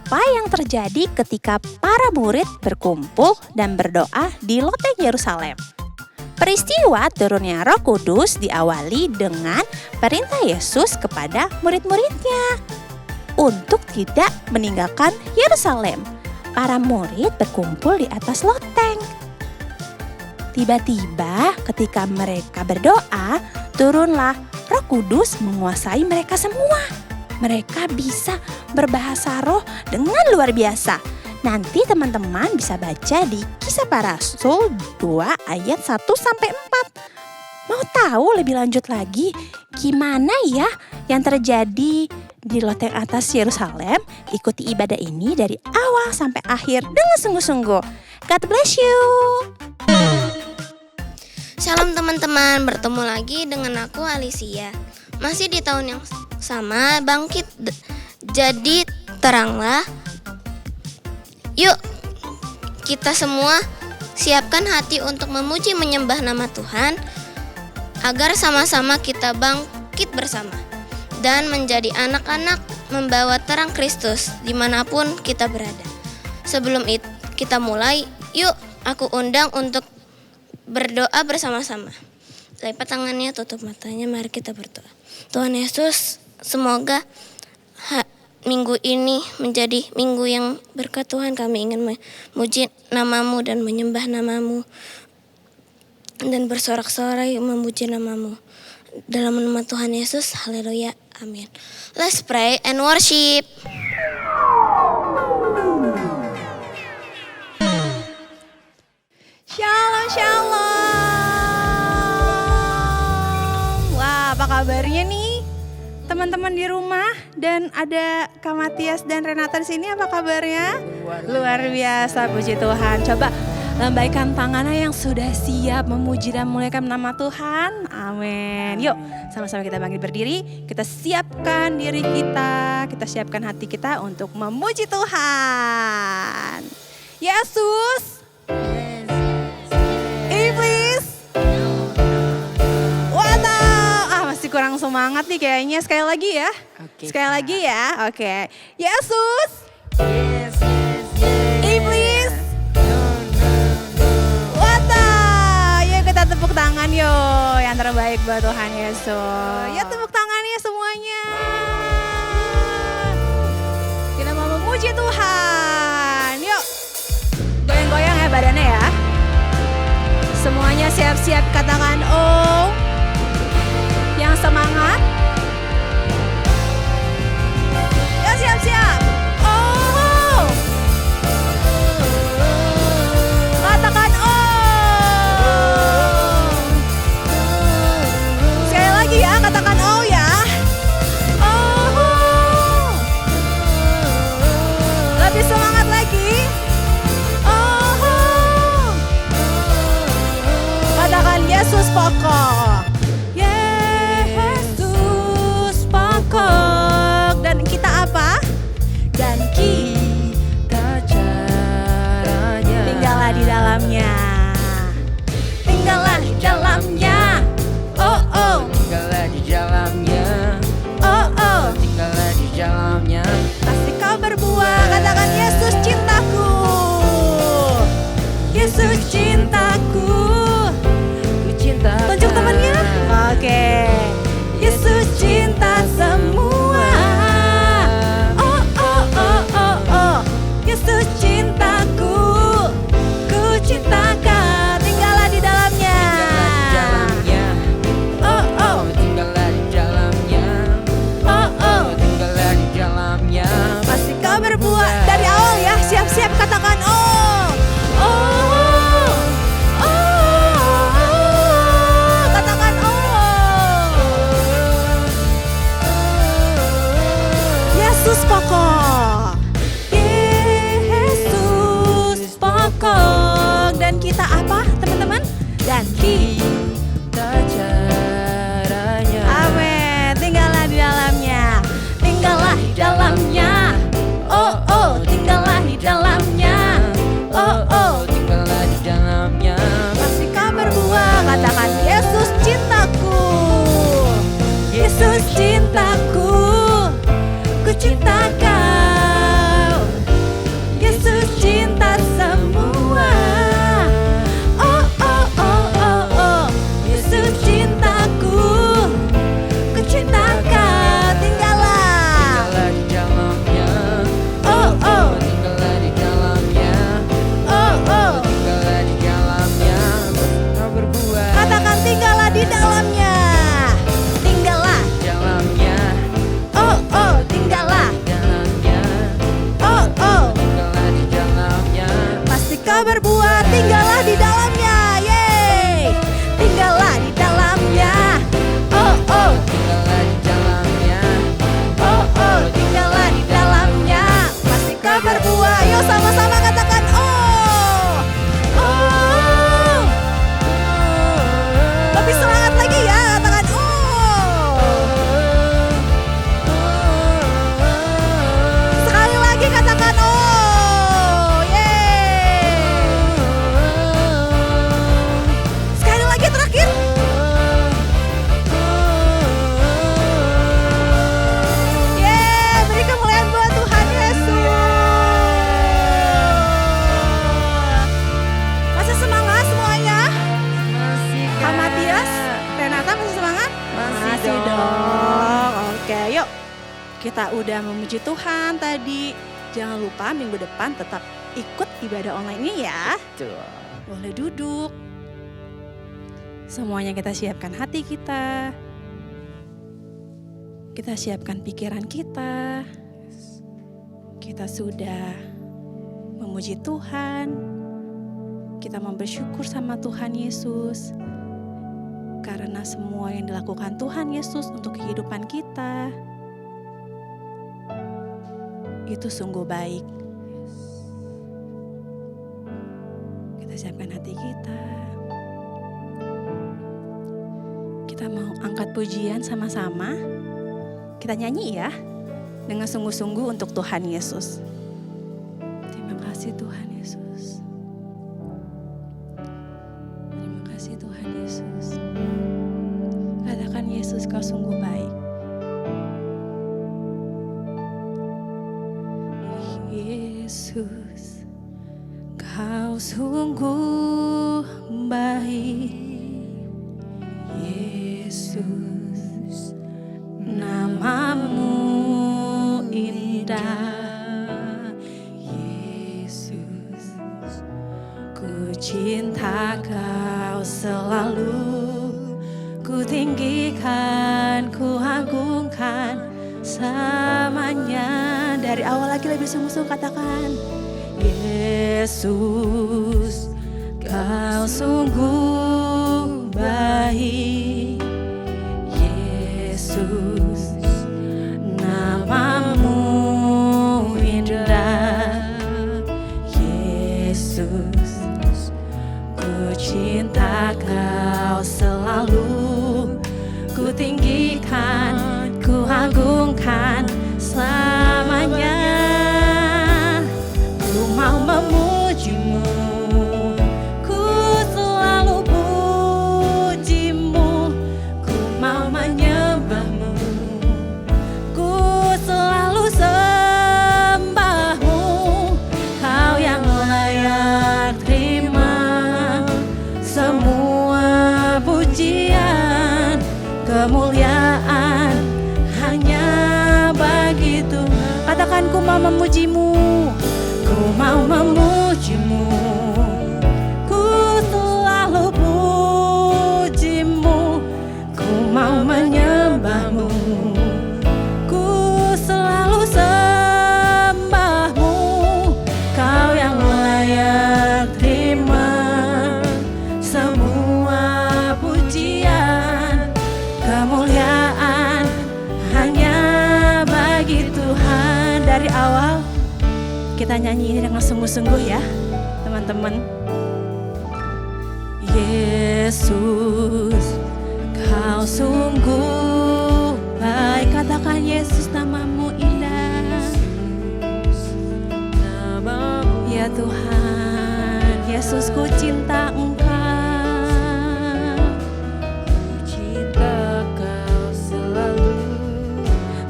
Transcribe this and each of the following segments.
Apa yang terjadi ketika para murid berkumpul dan berdoa di loteng Yerusalem? Peristiwa turunnya Roh Kudus diawali dengan perintah Yesus kepada murid-muridnya untuk tidak meninggalkan Yerusalem. Para murid berkumpul di atas loteng. Tiba-tiba ketika mereka berdoa, turunlah Roh Kudus menguasai mereka semua. Mereka bisa berbahasa roh dengan luar biasa. Nanti teman-teman bisa baca di Kisah Para Rasul 2 ayat 1-4. Mau tahu lebih lanjut lagi gimana ya yang terjadi di loteng atas Yerusalem? Ikuti ibadah ini dari awal sampai akhir dengan sungguh-sungguh. God bless you. Shalom teman-teman, bertemu lagi dengan aku Alicia. Masih di tahun yang sama, bangkit jadi teranglah. Yuk, kita semua siapkan hati untuk memuji menyembah nama Tuhan, agar sama-sama kita bangkit bersama dan menjadi anak-anak membawa terang Kristus dimanapun kita berada. Sebelum itu kita mulai, yuk aku undang untuk berdoa bersama-sama. Lipat tangannya, tutup matanya, mari kita berdoa. Tuhan Yesus, semoga minggu ini menjadi minggu yang berkat Tuhan. Kami ingin memuji nama-Mu dan menyembah nama-Mu dan bersorak-sorai memuji nama-Mu. Dalam nama Tuhan Yesus, haleluya, amin. Let's pray and worship. Shalom, shalom. Wah, apa kabarnya nih teman-teman di rumah? Dan ada Kak Matias dan Renata di sini, apa kabarnya? Luar biasa, puji Tuhan. Coba lambaikan tangannya yang sudah siap memuji dan memuliakan nama Tuhan. Amin. Yuk, sama-sama kita bangkit berdiri. Kita siapkan diri kita siapkan hati kita untuk memuji Tuhan. Yesus. Iblis. Waduh, masih kurang semangat nih kayaknya. Sekali lagi ya. Sekali lagi ya. Oke. Yesus. Iblis. Waduh, yuk kita tepuk tangan yuk. Yang terbaik buat Tuhan Yesus. Ya tepuk tangannya semuanya. Kita mau memuji Tuhan. Yuk. Goyang-goyang ya badannya ya. Semuanya siap-siap katakan oh. Yang semangat. Ya siap-siap. Oh. Katakan oh. Sekali lagi ya, katakan oh ya. Oh. Lebih semangat lagi. Katakan Yesus pokok. Yesus pokok. Dan kita apa? Dan kita caranya. Tinggallah di dalamnya. Tinggallah di dalamnya. Oh oh. Tinggallah di dalamnya. Oh oh. Tinggallah di dalamnya. Pasti kau berbuah. Katakan Yesus cintaku. Yesus cintaku. Tunjuk temannya. Kita udah memuji Tuhan tadi. Jangan lupa minggu depan tetap ikut ibadah online-nya ya. Tuh. Boleh duduk. Semuanya kita siapkan hati kita. Kita siapkan pikiran kita. Kita sudah memuji Tuhan. Kita mau bersyukur sama Tuhan Yesus. Karena semua yang dilakukan Tuhan Yesus untuk kehidupan kita, itu sungguh baik. Kita siapkan hati kita. Kita mau angkat pujian sama-sama. Kita nyanyi ya, dengan sungguh-sungguh untuk Tuhan Yesus. Terima kasih Tuhan Yesus. Terima kasih Tuhan Yesus. Katakan Yesus, kau sungguh baik. Yesus, kau sungguh baik. Yesus, namamu indah. Yesus, ku cinta kau selalu. Ku tinggikan, ku agungkan selamanya. Dari awal lagi lebih sungguh-sungguh katakan, Yesus, kau sungguh baik. Yesus, namamu indah. Yesus, ku cinta kau selalu. Ku tinggikan, ku agungkan selamanya. Ku mau memujimu, ku selalu pujimu. Ku mau menyembahmu, ku selalu sembahmu. Kau yang layak terima semua pujian, kemuliaan hanya bagi Tuhan. Katakan, ku mau memujimu, ku mau memujimu. Ku selalu pujimu, ku mau menyembahmu. Ku selalu sembahmu. Kau yang layak terima semua pujian, kemuliaan hanya bagi Tuhan. Dari awal kita nyanyi ini dengan sungguh-sungguh ya teman-teman. Yesus, kau sungguh baik. Katakan, Yesus, namamu indah. Ya Tuhan, Yesus, ku cinta Engkau.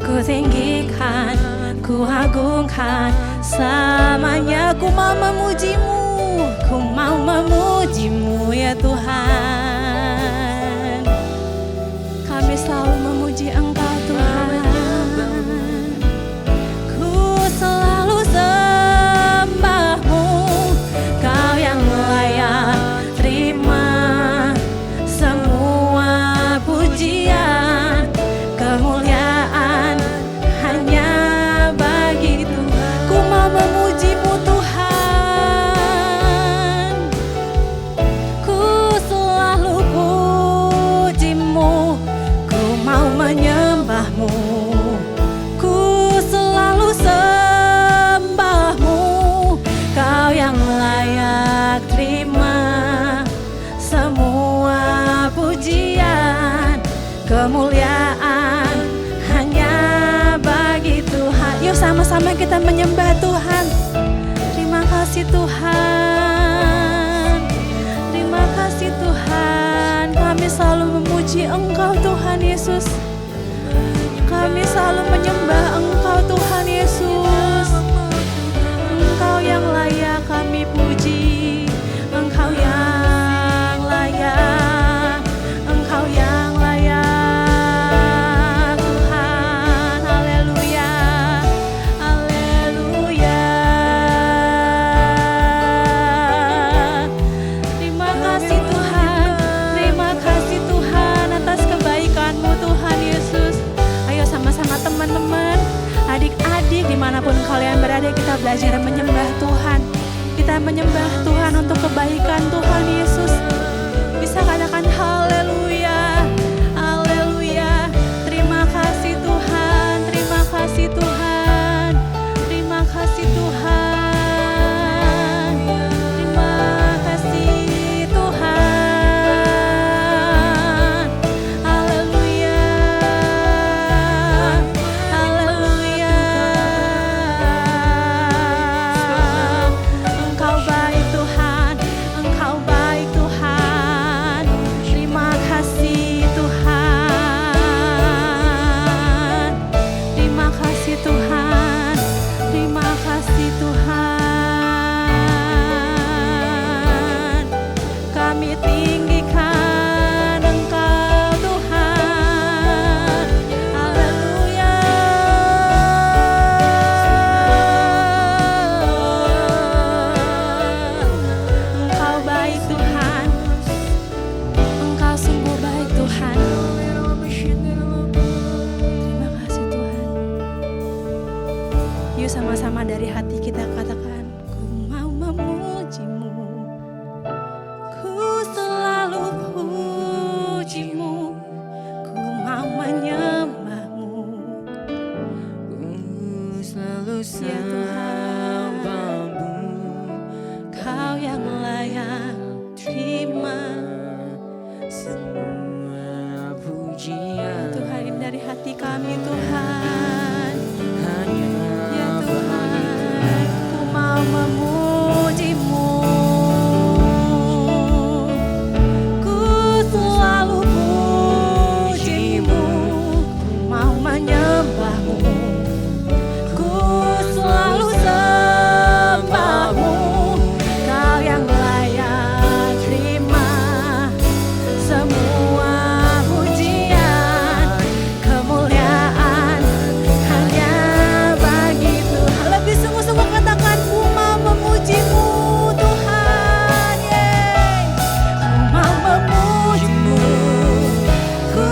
Ku tinggikan, ku agungkan selamanya. Ku mau memujimu, ku mau memujimu ya Tuhan. Kami selalu memuji Engkau Tuhan. Ku selalu sembahmu. Kau yang layak terima semua pujian, kemuliaan hanya bagi Tuhan. Ku mau memujimu Tuhan. Ku selalu pujimu. Ku mau menyembahmu. Ku selalu sembahmu. Kau yang layak terima semua pujian, kemuliaan hanya bagi Tuhan. Yuk sama-sama kita menyembah Tuhan. Terima kasih Tuhan. Terima kasih Tuhan. Kami selalu memuji Engkau Tuhan Yesus. Kami selalu menyembah Engkau Tuhan Yesus. Engkau yang layak kami puji. Engkau yang layak. Engkau yang layak Tuhan. Haleluya. belajar menyembah Tuhan. Kita menyembah Tuhan untuk kebaikan Tuhan Yesus. Bisa katakan haleluya, haleluya. Terima kasih Tuhan, terima kasih Tuhan, terima kasih Tuhan, terima kasih Tuhan. Haleluya, haleluya. Engkau baik Tuhan, Engkau baik Tuhan. Terima kasih Tuhan, terima kasih Tuhan, terima kasih Tuhan. Kami tinggikan Engkau Tuhan. Haleluya. Engkau baik Tuhan, Engkau sungguh baik Tuhan. Terima kasih Tuhan. Yuk sama-sama dari hati kita katakan, ku mau memuji-Mu, ku selalu puji-Mu, ku mau menyembah-Mu. Ku selalu Ya Tuhan, sembahmu, Kau yang layak terima. semua pujian Tuhan, ini dari hati kami Tuhan. hanya Ya Tuhan, ku mau memuji-Mu, ku selalu puji-Mu, ku mau menyembah-Mu, ku selalu sembah-Mu. Kau yang layak terima semua pujian, kemuliaan hanya bagi Tuhan. Lebih sungguh-sungguh katakan, ku mau memuji-Mu Tuhan, yeay. Ku mau memuji-Mu, ku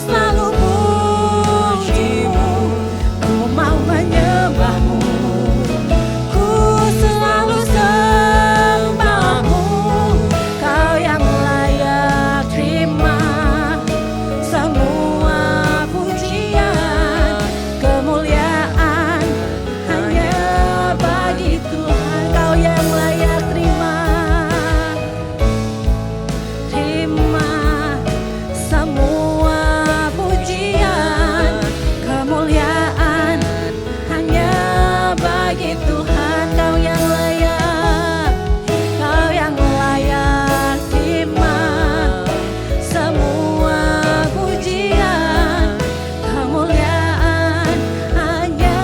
selalu puji-Mu, ku mau menyembah-Mu, ku selalu sembah-Mu. Kau yang layak terima semua pujian, kemuliaan hanya bagi Tuhan. Kau yang layak terima semua pujian, kemuliaan hanya bagi Tuhan. Kau yang layak, Kau yang layak terima semua pujian, kemuliaan hanya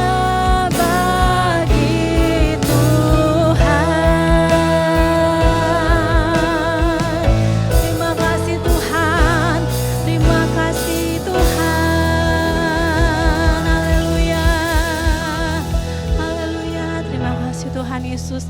bagi Tuhan. Terima kasih Tuhan, terima kasih Tuhan. Haleluya, haleluya. Terima kasih Tuhan Yesus.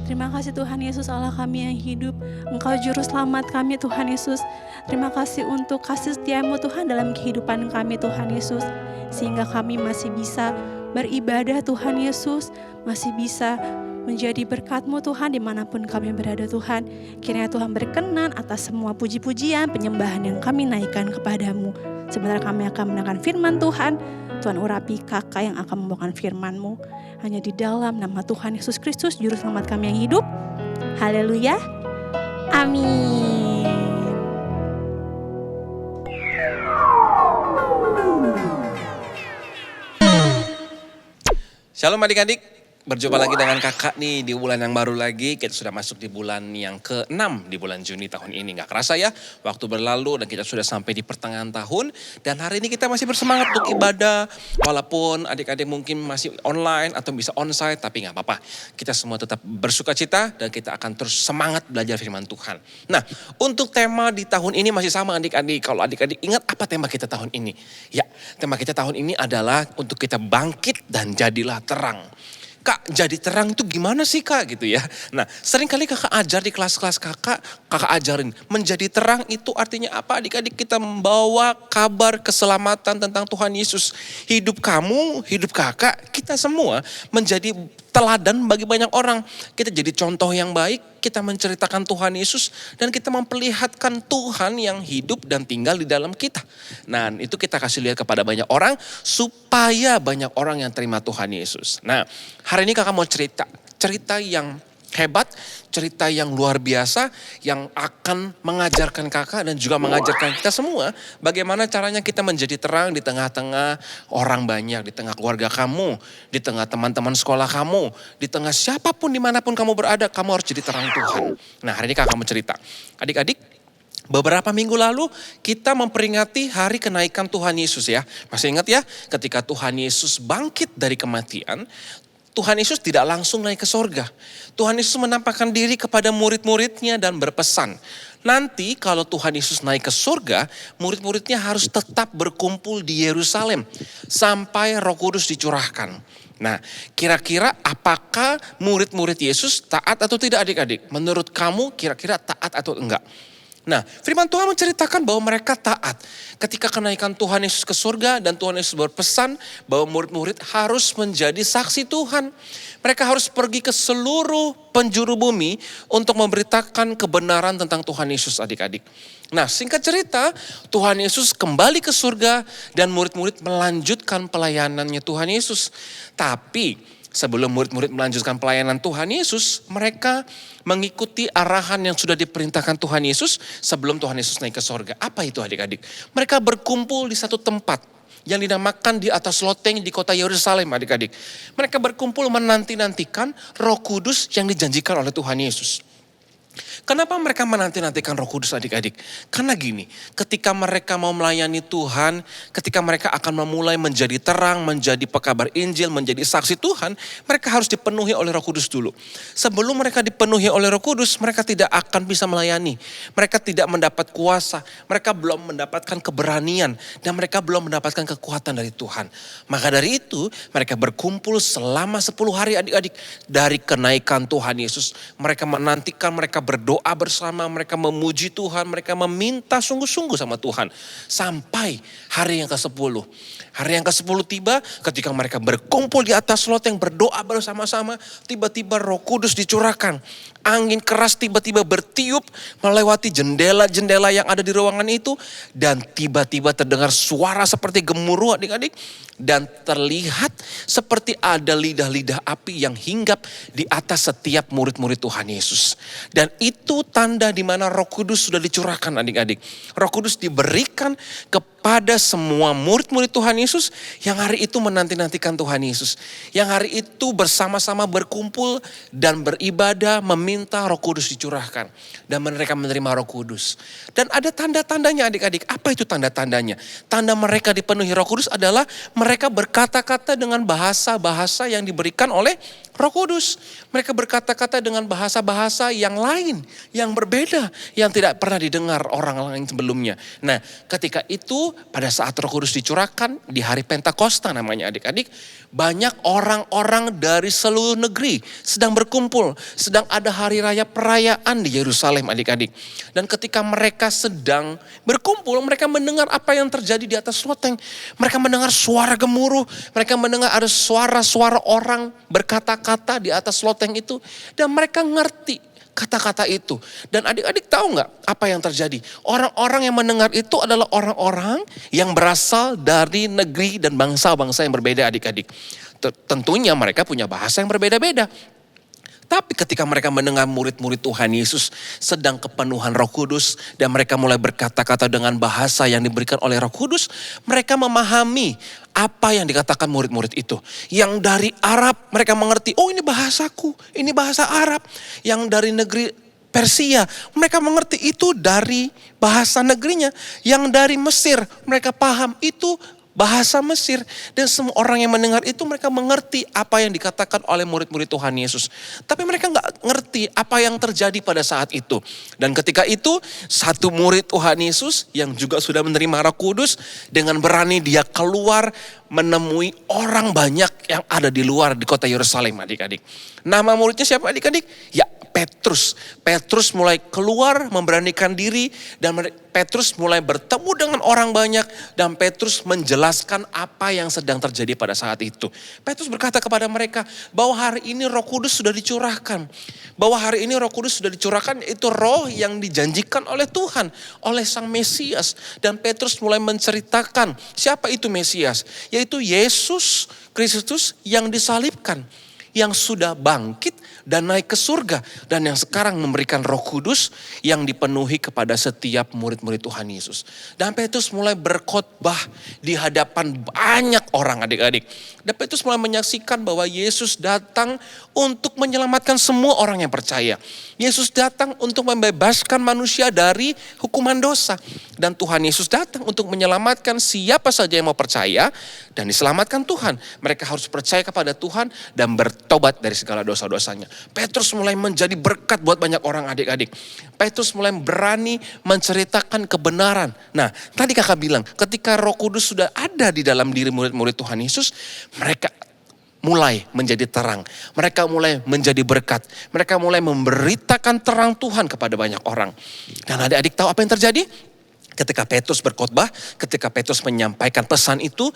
Terima kasih Tuhan Yesus, Allah kami yang hidup. Engkau juru selamat kami Tuhan Yesus. Terima kasih untuk kasih setiamu Tuhan dalam kehidupan kami Tuhan Yesus. Sehingga kami masih bisa beribadah Tuhan Yesus. Masih bisa menjadi berkat-Mu Tuhan dimanapun kami berada Tuhan. Kiranya Tuhan berkenan atas semua puji-pujian, penyembahan yang kami naikkan kepadamu. Sebentar kami akan mendengarkan firman Tuhan. Tuhan urapi kakak yang akan membawakan firman-Mu. Hanya di dalam nama Tuhan Yesus Kristus, Juru Selamat kami yang hidup. Haleluya. Amin. Shalom adik-adik, berjumpa lagi dengan kakak nih di bulan yang baru lagi. Kita sudah masuk di bulan yang ke-6 di bulan Juni tahun ini. Gak kerasa ya, waktu berlalu dan kita sudah sampai di pertengahan tahun. Dan hari ini kita masih bersemangat untuk ibadah. Walaupun adik-adik mungkin masih online atau bisa onsite, tapi gak apa-apa. Kita semua tetap bersuka cita dan kita akan terus semangat belajar firman Tuhan. Nah, untuk tema di tahun ini masih sama adik-adik. Kalau adik-adik ingat apa tema kita tahun ini? Ya, tema kita tahun ini adalah untuk kita bangkit dan jadilah terang. Kak, jadi terang itu gimana sih Kak gitu ya. Nah, seringkali kakak ajar di kelas-kelas kakak ajarin. Menjadi terang itu artinya apa? Adik-adik, kita membawa kabar keselamatan tentang Tuhan Yesus. Hidup kamu, hidup kakak, kita semua menjadi teladan bagi banyak orang. Kita jadi contoh yang baik, kita menceritakan Tuhan Yesus, dan kita memperlihatkan Tuhan yang hidup dan tinggal di dalam kita. Nah, itu kita kasih lihat kepada banyak orang, supaya banyak orang yang terima Tuhan Yesus. Nah, hari ini kakak mau cerita yang hebat, cerita yang luar biasa, yang akan mengajarkan kakak dan juga mengajarkan kita semua bagaimana caranya kita menjadi terang di tengah-tengah orang banyak, di tengah keluarga kamu, di tengah teman-teman sekolah kamu, di tengah siapapun dimanapun kamu berada, kamu harus jadi terang Tuhan. Nah, hari ini kakak mau cerita. Adik-adik, beberapa minggu lalu kita memperingati hari kenaikan Tuhan Yesus ya. Masih ingat ya, ketika Tuhan Yesus bangkit dari kematian, Tuhan Yesus tidak langsung naik ke sorga. Tuhan Yesus menampakkan diri kepada murid-muridnya dan berpesan, nanti kalau Tuhan Yesus naik ke sorga, murid-muridnya harus tetap berkumpul di Yerusalem sampai Roh Kudus dicurahkan. Nah, kira-kira apakah murid-murid Yesus taat atau tidak adik-adik? Menurut kamu kira-kira taat atau enggak? Nah, firman Tuhan menceritakan bahwa mereka taat. Ketika kenaikan Tuhan Yesus ke surga dan Tuhan Yesus berpesan bahwa murid-murid harus menjadi saksi Tuhan. Mereka harus pergi ke seluruh penjuru bumi untuk memberitakan kebenaran tentang Tuhan Yesus adik-adik. Nah, singkat cerita, Tuhan Yesus kembali ke surga dan murid-murid melanjutkan pelayanannya Tuhan Yesus. Tapi sebelum murid-murid melanjutkan pelayanan Tuhan Yesus, mereka mengikuti arahan yang sudah diperintahkan Tuhan Yesus sebelum Tuhan Yesus naik ke sorga. Apa itu adik-adik? Mereka berkumpul di satu tempat yang dinamakan di atas loteng di kota Yerusalem adik-adik. Mereka berkumpul menanti-nantikan Roh Kudus yang dijanjikan oleh Tuhan Yesus. Kenapa mereka menanti-nantikan Roh Kudus adik-adik? Karena gini, ketika mereka mau melayani Tuhan, ketika mereka akan memulai menjadi terang, menjadi pekabar Injil, menjadi saksi Tuhan, mereka harus dipenuhi oleh Roh Kudus dulu. Sebelum mereka dipenuhi oleh Roh Kudus, mereka tidak akan bisa melayani. Mereka tidak mendapat kuasa, mereka belum mendapatkan keberanian, dan mereka belum mendapatkan kekuatan dari Tuhan. Maka dari itu, mereka berkumpul selama 10 hari adik-adik. Dari kenaikan Tuhan Yesus, mereka menantikan, mereka berdoa bersama, mereka memuji Tuhan, mereka meminta sungguh-sungguh sama Tuhan. Sampai hari yang ke-10. Hari yang ke-10 tiba, ketika mereka berkumpul di atas loteng berdoa bersama-sama, tiba-tiba Roh Kudus dicurahkan. Angin keras tiba-tiba bertiup melewati jendela-jendela yang ada di ruangan itu. Dan tiba-tiba terdengar suara seperti gemuruh adik-adik. Dan terlihat seperti ada lidah-lidah api yang hinggap di atas setiap murid-murid Tuhan Yesus. Dan itu tanda di mana Roh Kudus sudah dicurahkan adik-adik. Roh Kudus diberikan kepada semua murid-murid Tuhan Yesus yang hari itu menanti-nantikan Tuhan Yesus. Yang hari itu bersama-sama berkumpul dan beribadah meminta Roh Kudus dicurahkan. Dan mereka menerima Roh Kudus. Dan ada tanda-tandanya adik-adik. Apa itu tanda-tandanya? Tanda mereka dipenuhi Roh Kudus adalah mereka berkata-kata dengan bahasa-bahasa yang diberikan oleh Roh Kudus. Mereka berkata-kata dengan bahasa-bahasa yang lain, yang berbeda, yang tidak pernah didengar orang lain sebelumnya. Nah, ketika itu pada saat Roh Kudus dicurahkan di hari Pentakosta namanya adik-adik, banyak orang-orang dari seluruh negeri sedang berkumpul, sedang ada hari raya perayaan di Yerusalem adik-adik. Dan ketika mereka sedang berkumpul, mereka mendengar apa yang terjadi di atas loteng. Mereka mendengar suara gemuruh, mereka mendengar ada suara-suara orang berkata-kata di atas loteng itu. Dan mereka ngerti kata-kata itu. Dan adik-adik tahu nggak apa yang terjadi? Orang-orang yang mendengar itu adalah orang-orang yang berasal dari negeri dan bangsa-bangsa yang berbeda adik-adik. Tentunya mereka punya bahasa yang berbeda-beda. Tapi ketika mereka mendengar murid-murid Tuhan Yesus sedang kepenuhan Roh Kudus dan mereka mulai berkata-kata dengan bahasa yang diberikan oleh Roh Kudus, mereka memahami apa yang dikatakan murid-murid itu. Yang dari Arab mereka mengerti, oh ini bahasaku, ini bahasa Arab. Yang dari negeri Persia mereka mengerti itu dari bahasa negerinya. Yang dari Mesir mereka paham itu bahasa Mesir. Dan semua orang yang mendengar itu mereka mengerti apa yang dikatakan oleh murid-murid Tuhan Yesus. Tapi mereka nggak ngerti apa yang terjadi pada saat itu. Dan ketika itu satu murid Tuhan Yesus yang juga sudah menerima Roh Kudus, dengan berani dia keluar menemui orang banyak yang ada di luar di kota Yerusalem, adik-adik. Nama muridnya siapa, adik-adik? Ya, Petrus. Petrus mulai keluar memberanikan diri dan Petrus mulai bertemu dengan orang banyak dan Petrus menjelaskan apa yang sedang terjadi pada saat itu. Petrus berkata kepada mereka bahwa hari ini Roh Kudus sudah dicurahkan. Bahwa hari ini Roh Kudus sudah dicurahkan, itu roh yang dijanjikan oleh Tuhan, oleh Sang Mesias. Dan Petrus mulai menceritakan siapa itu Mesias, yaitu Yesus Kristus yang disalibkan, yang sudah bangkit dan naik ke surga. Dan yang sekarang memberikan Roh Kudus yang dipenuhi kepada setiap murid-murid Tuhan Yesus. Dan Petrus mulai berkhotbah di hadapan banyak orang, adik-adik. Dan Petrus mulai menyaksikan bahwa Yesus datang untuk menyelamatkan semua orang yang percaya. Yesus datang untuk membebaskan manusia dari hukuman dosa. Dan Tuhan Yesus datang untuk menyelamatkan siapa saja yang mau percaya dan diselamatkan Tuhan. Mereka harus percaya kepada Tuhan dan bertobat dari segala dosa-dosanya. Petrus mulai menjadi berkat buat banyak orang, adik-adik. Petrus mulai berani menceritakan kebenaran. Nah, tadi kakak bilang ketika Roh Kudus sudah ada di dalam diri murid-murid Tuhan Yesus, mereka mulai menjadi terang. Mereka mulai menjadi berkat. Mereka mulai memberitakan terang Tuhan kepada banyak orang. Dan adik-adik tahu apa yang terjadi? Ketika Petrus berkhotbah, ketika Petrus menyampaikan pesan itu,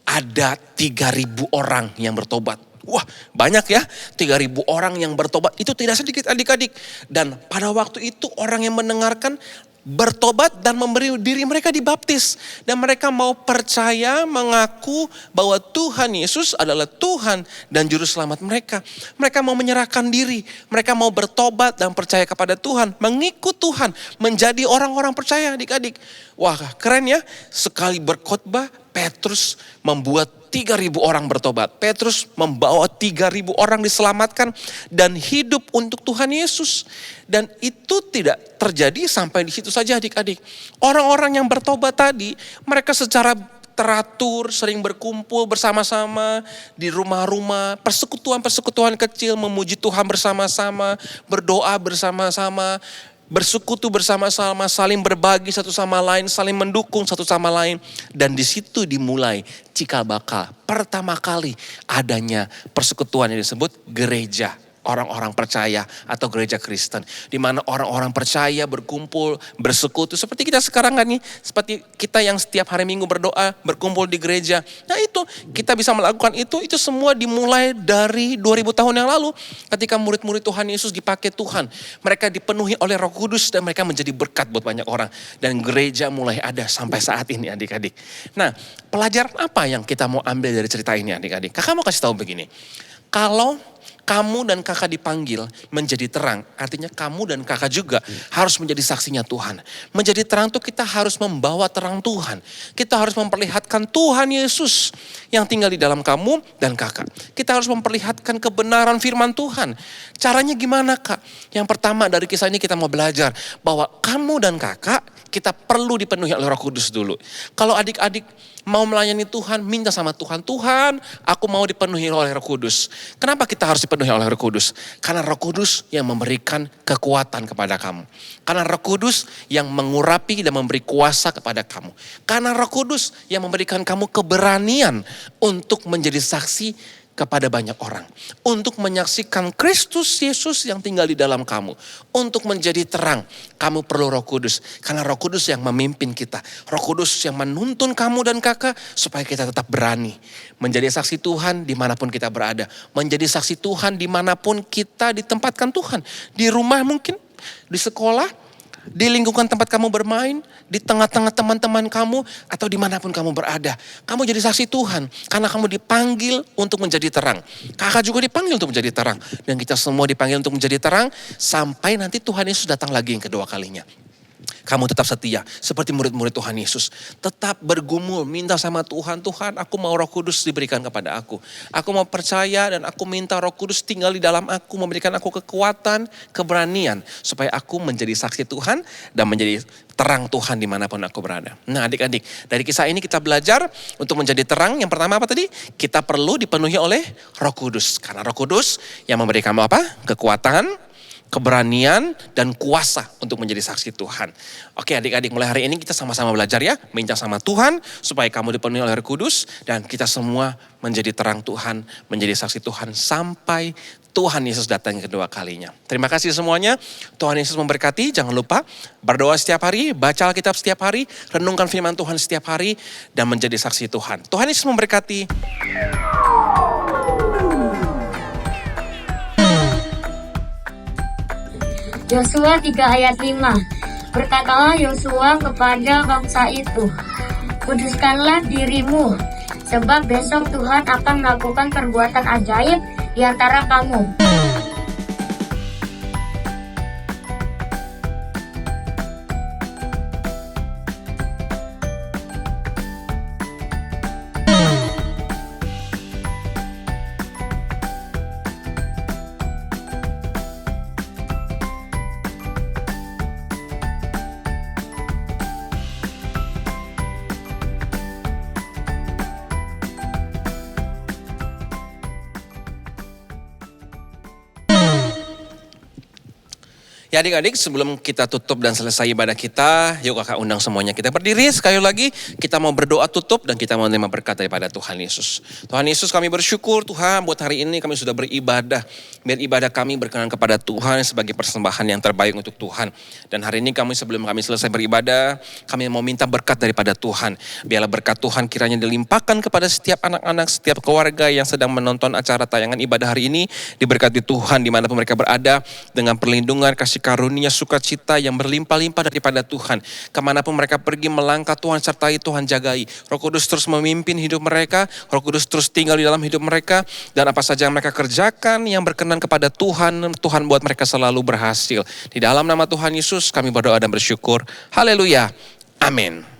ada 3.000 orang yang bertobat. Wah, banyak ya, 3.000 orang yang bertobat. Itu tidak sedikit, adik-adik. Dan pada waktu itu orang yang mendengarkan bertobat dan memberi diri mereka dibaptis. Dan mereka mau percaya, mengaku bahwa Tuhan Yesus adalah Tuhan dan Juru Selamat mereka. Mereka mau menyerahkan diri, mereka mau bertobat dan percaya kepada Tuhan, mengikut Tuhan, menjadi orang-orang percaya, adik-adik. Wah, keren ya, sekali berkhotbah Petrus membuat 3.000 orang bertobat. Petrus membawa 3.000 orang diselamatkan dan hidup untuk Tuhan Yesus. Dan itu tidak terjadi sampai di situ saja, adik-adik. Orang-orang yang bertobat tadi, mereka secara teratur sering berkumpul bersama-sama di rumah-rumah, persekutuan-persekutuan kecil memuji Tuhan bersama-sama, berdoa bersama-sama, bersekutu bersama-sama, saling berbagi satu sama lain, saling mendukung satu sama lain. Dan di situ dimulai cikal bakal pertama kali adanya persekutuan yang disebut gereja. Orang-orang percaya atau gereja Kristen. Di mana orang-orang percaya berkumpul, bersekutu. Seperti kita sekarang kan nih. Seperti kita yang setiap hari Minggu berdoa, berkumpul di gereja. Nah itu, kita bisa melakukan itu semua dimulai dari 2000 tahun yang lalu. Ketika murid-murid Tuhan Yesus dipakai Tuhan. Mereka dipenuhi oleh Roh Kudus dan mereka menjadi berkat buat banyak orang. Dan gereja mulai ada sampai saat ini, adik-adik. Nah, pelajaran apa yang kita mau ambil dari cerita ini, adik-adik? Kakak mau kasih tahu begini. Kalau kamu dan kakak dipanggil menjadi terang, artinya kamu dan kakak juga harus menjadi saksinya Tuhan. Menjadi terang itu kita harus membawa terang Tuhan. Kita harus memperlihatkan Tuhan Yesus yang tinggal di dalam kamu dan kakak. Kita harus memperlihatkan kebenaran firman Tuhan. Caranya gimana, Kak? Yang pertama dari kisah ini kita mau belajar bahwa kamu dan kakak kita perlu dipenuhi oleh Roh Kudus dulu. Kalau adik-adik mau melayani Tuhan, minta sama Tuhan, Tuhan aku mau dipenuhi oleh Roh Kudus. Kenapa kita harus dipenuhi oleh Roh Kudus? Karena Roh Kudus yang memberikan kekuatan kepada kamu. Karena Roh Kudus yang mengurapi dan memberi kuasa kepada kamu. Karena Roh Kudus yang memberikan kamu keberanian untuk menjadi saksi kepada banyak orang. Untuk menyaksikan Kristus Yesus yang tinggal di dalam kamu. Untuk menjadi terang. Kamu perlu Roh Kudus. Karena Roh Kudus yang memimpin kita. Roh Kudus yang menuntun kamu dan kakak. Supaya kita tetap berani. Menjadi saksi Tuhan dimanapun kita berada. Menjadi saksi Tuhan dimanapun kita ditempatkan Tuhan. Di rumah mungkin. Di sekolah. Di lingkungan tempat kamu bermain, di tengah-tengah teman-teman kamu, atau dimanapun kamu berada. Kamu jadi saksi Tuhan, karena kamu dipanggil untuk menjadi terang. Kakak juga dipanggil untuk menjadi terang. Dan kita semua dipanggil untuk menjadi terang, sampai nanti Tuhan Yesus datang lagi yang kedua kalinya. kamu tetap setia. Seperti murid-murid Tuhan Yesus. Tetap bergumul, minta sama Tuhan. Tuhan, aku mau Roh Kudus diberikan kepada aku. Aku mau percaya dan aku minta Roh Kudus tinggal di dalam aku. Memberikan aku kekuatan, keberanian. Supaya aku menjadi saksi Tuhan dan menjadi terang Tuhan dimanapun aku berada. Nah adik-adik, dari kisah ini kita belajar untuk menjadi terang. Yang pertama apa tadi? Kita perlu dipenuhi oleh Roh Kudus. Karena Roh Kudus yang memberi kamu apa? Kekuatan, keberanian, dan kuasa untuk menjadi saksi Tuhan. Oke adik-adik, mulai hari ini kita sama-sama belajar ya. Minta sama Tuhan supaya kamu dipenuhi oleh Roh Kudus. Dan kita semua menjadi terang Tuhan, menjadi saksi Tuhan sampai Tuhan Yesus datang kedua kalinya. Terima kasih semuanya. Tuhan Yesus memberkati. Jangan lupa berdoa setiap hari, baca Alkitab setiap hari, renungkan firman Tuhan setiap hari, dan menjadi saksi Tuhan. Tuhan Yesus memberkati. Yosua 3 ayat 5. Berkatalah Yosua kepada bangsa itu, kuduskanlah dirimu, sebab besok Tuhan akan melakukan perbuatan ajaib di antara kamu. Ya adik-adik, sebelum kita tutup dan selesai ibadah kita, yuk kakak undang semuanya. Kita berdiri sekali lagi, kita mau berdoa tutup dan kita mau menerima berkat daripada Tuhan Yesus. Tuhan Yesus, kami bersyukur Tuhan buat hari ini kami sudah beribadah. Biar ibadah kami berkenan kepada Tuhan sebagai persembahan yang terbaik untuk Tuhan. Dan hari ini sebelum kami selesai beribadah, kami mau minta berkat daripada Tuhan. Biarlah berkat Tuhan kiranya dilimpahkan kepada setiap anak-anak, setiap keluarga yang sedang menonton acara tayangan ibadah hari ini. Diberkati Tuhan dimanapun mereka berada dengan perlindungan, kasih karunia, sukacita yang berlimpah-limpah daripada Tuhan. Kemanapun mereka pergi melangkah, Tuhan sertai, Tuhan jagai. Roh Kudus terus memimpin hidup mereka, Roh Kudus terus tinggal di dalam hidup mereka. Dan apa saja yang mereka kerjakan yang berkenan kepada Tuhan, Tuhan buat mereka selalu berhasil. Di dalam nama Tuhan Yesus kami berdoa dan bersyukur. Haleluya. Amin.